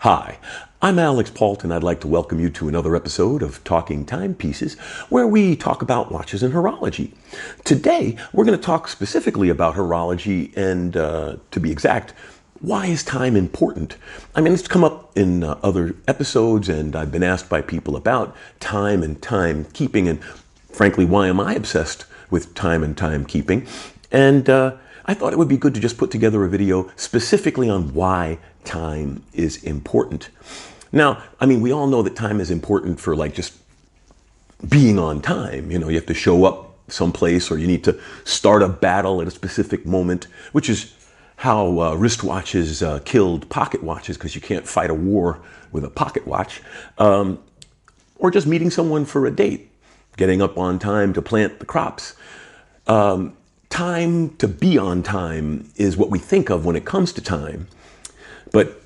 Hi, I'm Alex Pault, and I'd like to welcome you to another episode of Talking Timepieces, where we talk about watches and horology. Today, we're going to talk specifically about horology and, to be exact, why is time important? I mean, it's come up in other episodes, and I've been asked by people about time and timekeeping, and frankly, why am I obsessed with time and timekeeping? And I thought it would be good to just put together a video specifically on why time is important. Now, I mean, we all know that time is important for like just being on time. You know, you have to show up someplace or you need to start a battle at a specific moment, which is how wristwatches killed pocket watches, because you can't fight a war with a pocket watch. Or just meeting someone for a date, getting up on time to plant the crops. Time to be on time is what we think of when it comes to time. But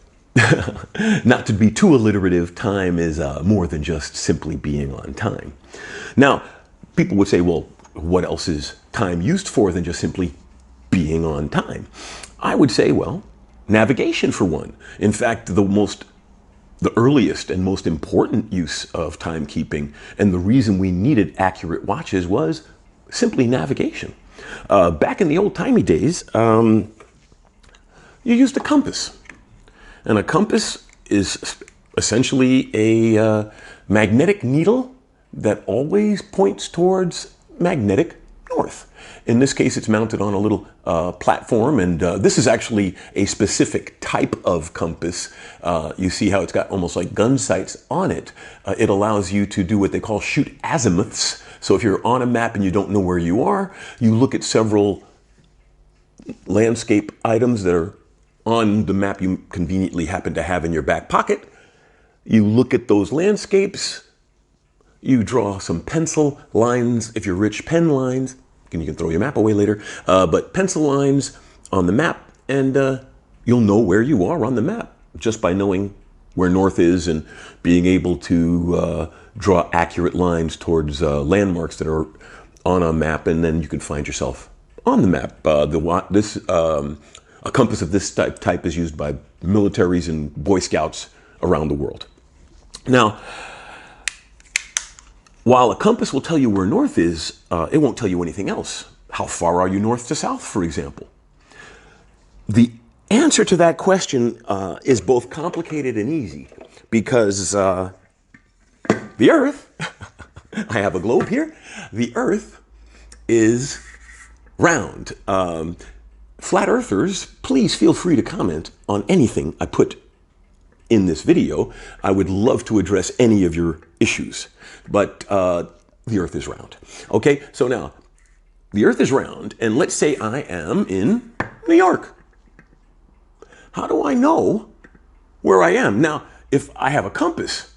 not to be too alliterative, time is more than just simply being on time. Now, people would say, well, what else is time used for than just simply being on time? I would say, well, navigation for one. In fact, the earliest and most important use of timekeeping and the reason we needed accurate watches was simply navigation. Back in the old-timey days, you used a compass. And a compass is essentially a magnetic needle that always points towards magnetic north. In this case, it's mounted on a little platform, and this is actually a specific type of compass. You see how it's got almost like gun sights on it. It allows you to do what they call shoot azimuths. So if you're on a map and you don't know where you are, you look at several landscape items that are on the map you conveniently happen to have in your back pocket. You look at those landscapes, you draw some pencil lines, if you're rich, pen lines, and you can throw your map away later, but pencil lines on the map, and you'll know where you are on the map just by knowing where north is and being able to draw accurate lines towards landmarks that are on a map, and then you can find yourself on the map. A compass of this type is used by militaries and Boy Scouts around the world. Now, while a compass will tell you where north is, it won't tell you anything else. How far are you north to south, for example? The answer to that question is both complicated and easy, because the Earth, I have a globe here, the Earth is round. Flat Earthers, please feel free to comment on anything I put in this video. I would love to address any of your issues, but the Earth is round. Okay, so now, the Earth is round, and let's say I am in New York. How do I know where I am? Now, if I have a compass,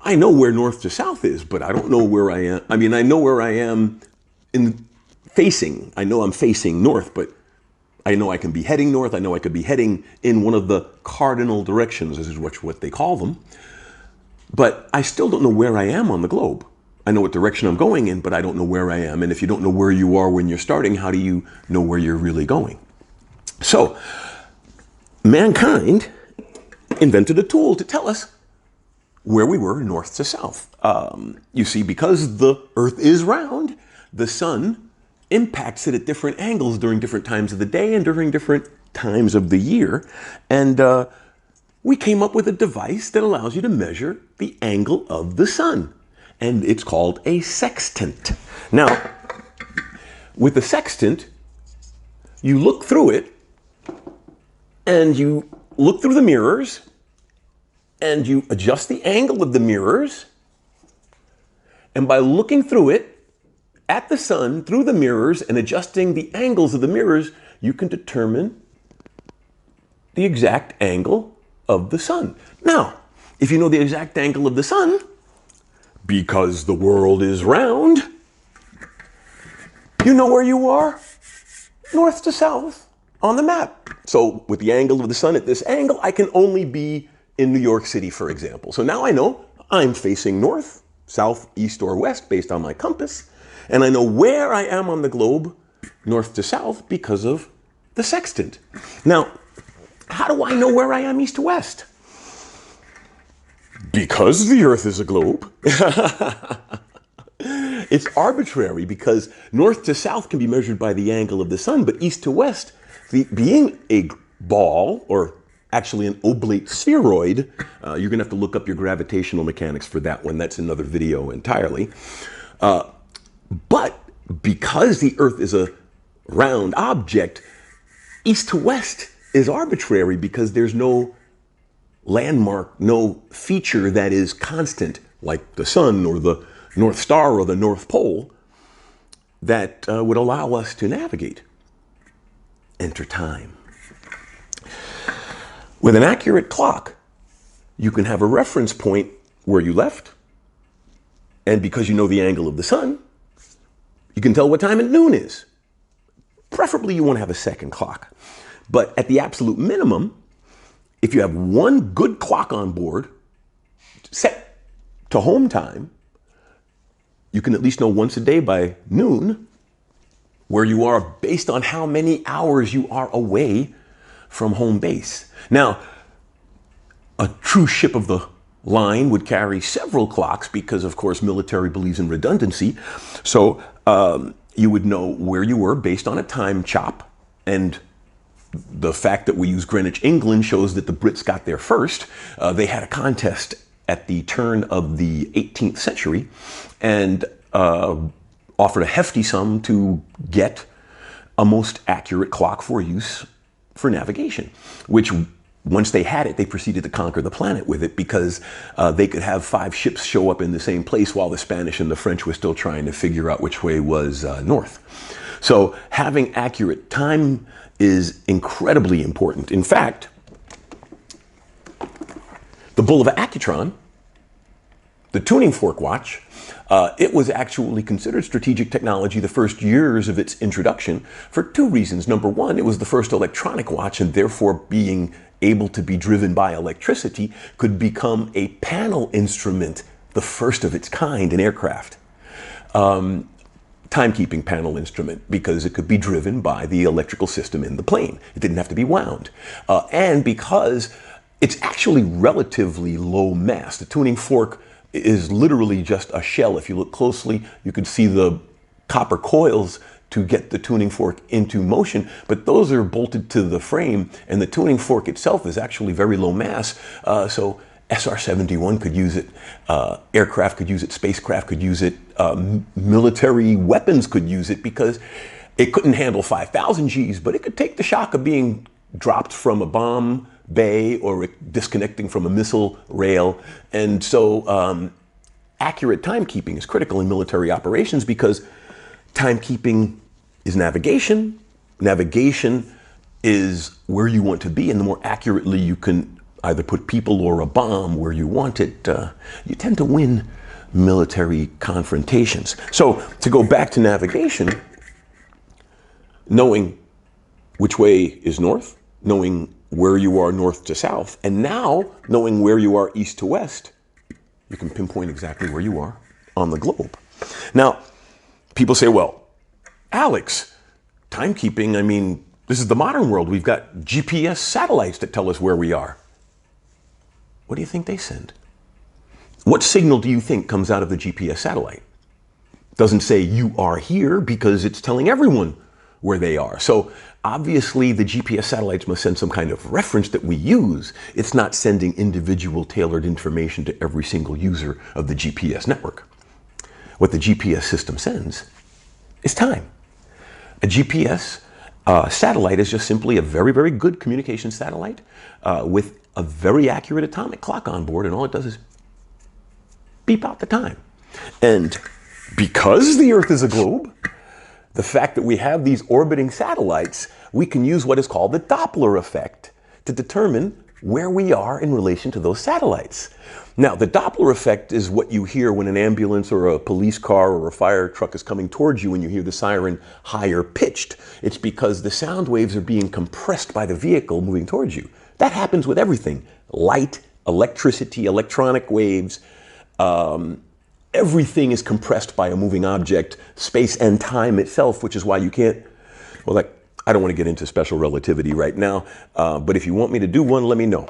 I know where north to south is, but I don't know where I am. I mean, I know where I am facing. I know I'm facing north, but I know I can be heading north. I know I could be heading in one of the cardinal directions. This is what they call them. But I still don't know where I am on the globe. I know what direction I'm going in, but I don't know where I am. And if you don't know where you are when you're starting, how do you know where you're really going? So, mankind invented a tool to tell us where we were north to south. You see, because the Earth is round, the sun impacts it at different angles during different times of the day and during different times of the year. And we came up with a device that allows you to measure the angle of the sun. And it's called a sextant. Now, with a sextant, you look through it and you look through the mirrors and you adjust the angle of the mirrors. And by looking through it, at the sun, through the mirrors, and adjusting the angles of the mirrors, you can determine the exact angle of the sun. Now, if you know the exact angle of the sun, because the world is round, you know where you are, north to south, on the map. So with the angle of the sun at this angle, I can only be in New York City, for example. So now I know I'm facing north, south, east, or west based on my compass. And I know where I am on the globe, north to south, because of the sextant. Now, How do I know where I am east to west? Because the Earth is a globe. It's arbitrary because north to south can be measured by the angle of the sun, but east to west, being a ball, or actually an oblate spheroid, you're going to have to look up your gravitational mechanics for that one. That's another video entirely. But because the Earth is a round object, east to west is arbitrary because there's no landmark, no feature that is constant, like the sun or the North Star or the North Pole, that would allow us to navigate. Enter time. With an accurate clock, you can have a reference point where you left, and because you know the angle of the sun, you can tell what time at noon is. Preferably you want to have a second clock. But at the absolute minimum, if you have one good clock on board set to home time, you can at least know once a day by noon where you are based on how many hours you are away from home base. Now, a true ship of the line would carry several clocks because, of course, military believes in redundancy. So you would know where you were based on a time chop, and the fact that we use Greenwich, England shows that the Brits got there first. They had a contest at the turn of the 18th century and offered a hefty sum to get a most accurate clock for use for navigation, which once they had it, they proceeded to conquer the planet with it because they could have 5 ships show up in the same place while the Spanish and the French were still trying to figure out which way was north. So having accurate time is incredibly important. In fact, the Bull of Accutron, the tuning fork watch, it was actually considered strategic technology the first years of its introduction for 2 reasons. Number one, it was the first electronic watch, and therefore being able to be driven by electricity could become a panel instrument, the first of its kind in aircraft. Timekeeping panel instrument, because it could be driven by the electrical system in the plane. It didn't have to be wound. And because it's actually relatively low mass. The tuning fork is literally just a shell. If you look closely, you can see the copper coils to get the tuning fork into motion, but those are bolted to the frame, and the tuning fork itself is actually very low mass. So SR-71 could use it, aircraft could use it, spacecraft could use it, military weapons could use it, because it couldn't handle 5,000 Gs, but it could take the shock of being dropped from a bomb bay or disconnecting from a missile rail. And so accurate timekeeping is critical in military operations because timekeeping is navigation. Navigation is where you want to be, and the more accurately you can either put people or a bomb where you want it, you tend to win military confrontations. So to go back to navigation, knowing which way is north, knowing where you are north to south, and now knowing where you are east to west, you can pinpoint exactly where you are on the globe. Now, people say, well, Alex, timekeeping, I mean, this is the modern world. We've got GPS satellites that tell us where we are. What do you think they send? What signal do you think comes out of the GPS satellite? Doesn't say you are here because it's telling everyone where they are. So obviously the GPS satellites must send some kind of reference that we use. It's not sending individual tailored information to every single user of the GPS network. What the GPS system sends is time. A GPS satellite is just simply a very, very good communication satellite with a very accurate atomic clock on board, and all it does is beep out the time. And because the Earth is a globe, the fact that we have these orbiting satellites, we can use what is called the Doppler effect to determine where we are in relation to those satellites. Now, the Doppler effect is what you hear when an ambulance or a police car or a fire truck is coming towards you and you hear the siren higher pitched. It's because the sound waves are being compressed by the vehicle moving towards you. That happens with everything. Light, electricity, electronic waves, everything is compressed by a moving object, space and time itself, which is why you can't, well, like I don't want to get into special relativity right now, but if you want me to do one, let me know.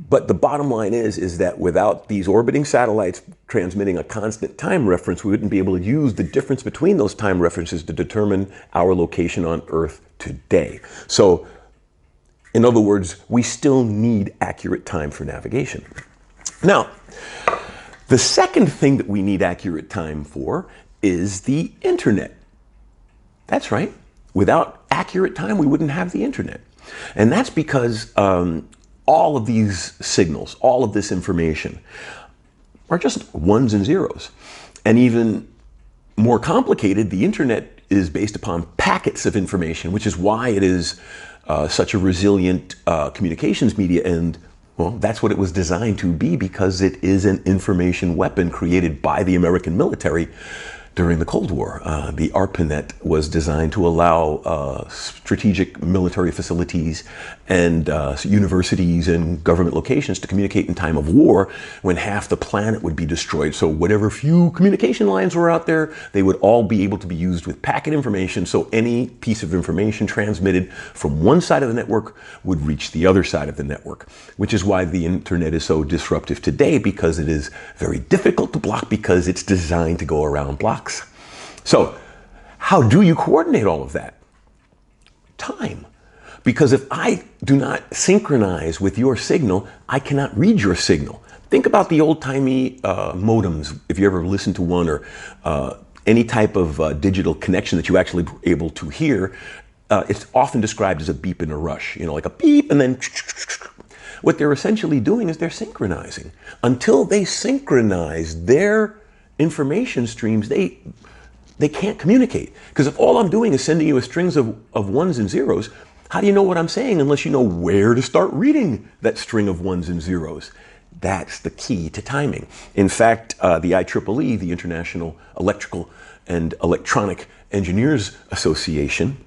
But the bottom line is that without these orbiting satellites transmitting a constant time reference, we wouldn't be able to use the difference between those time references to determine our location on Earth today. So, in other words, we still need accurate time for navigation. Now, the second thing that we need accurate time for is the internet. That's right. Without accurate time, we wouldn't have the internet. And that's because all of these signals, all of this information are just ones and zeros. And even more complicated, the internet is based upon packets of information, which is why it is such a resilient communications media. And well, that's what it was designed to be, because it is an information weapon created by the American military during the Cold War. The ARPANET was designed to allow strategic military facilities and universities and government locations to communicate in time of war when half the planet would be destroyed. So whatever few communication lines were out there, they would all be able to be used with packet information, so any piece of information transmitted from one side of the network would reach the other side of the network, which is why the internet is so disruptive today, because it is very difficult to block, because it's designed to go around blocks. So, how do you coordinate all of that? Time. Because if I do not synchronize with your signal, I cannot read your signal. Think about the old-timey modems, if you ever listened to one, or any type of digital connection that you actually were able to hear. It's often described as a beep and a rush, like a beep and then. What they're essentially doing is they're synchronizing. Until they synchronize their information streams, they can't communicate. Because if all I'm doing is sending you a strings of ones and zeros, how do you know what I'm saying unless you know where to start reading that string of ones and zeros? That's the key to timing. In fact, the IEEE, the International Electrical and Electronic Engineers Association,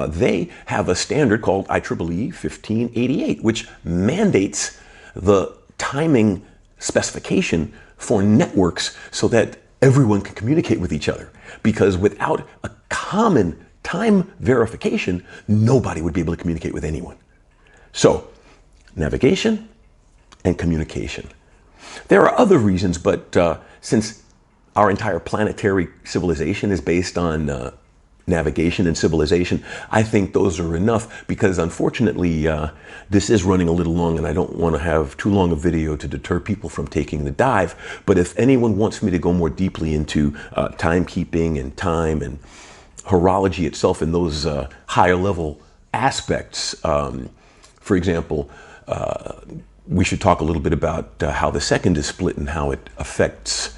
they have a standard called IEEE 1588, which mandates the timing specification for networks so that everyone can communicate with each other. Because without a common time verification, nobody would be able to communicate with anyone. So, navigation and communication. There are other reasons, but since our entire planetary civilization is based on navigation and civilization, I think those are enough, because unfortunately this is running a little long and I don't want to have too long a video to deter people from taking the dive. But if anyone wants me to go more deeply into timekeeping and time and horology itself and those higher level aspects, for example, we should talk a little bit about how the second is split and how it affects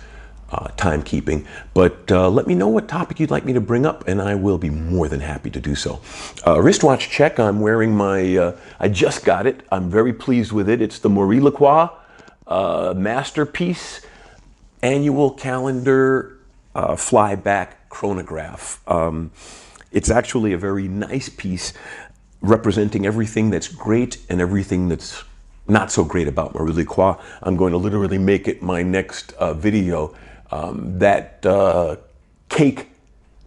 timekeeping. But let me know what topic you'd like me to bring up, and I will be more than happy to do so. Wristwatch check. I'm wearing my, I just got it. I'm very pleased with it. It's the Marie Lacroix Masterpiece Annual Calendar Flyback Chronograph. It's actually a very nice piece representing everything that's great and everything that's not so great about Marie Lacroix. I'm going to literally make it my next video. That cake,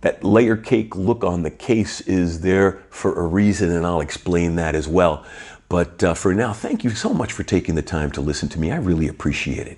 that layer cake look on the case is there for a reason, and I'll explain that as well. But for now, thank you so much for taking the time to listen to me. I really appreciate it.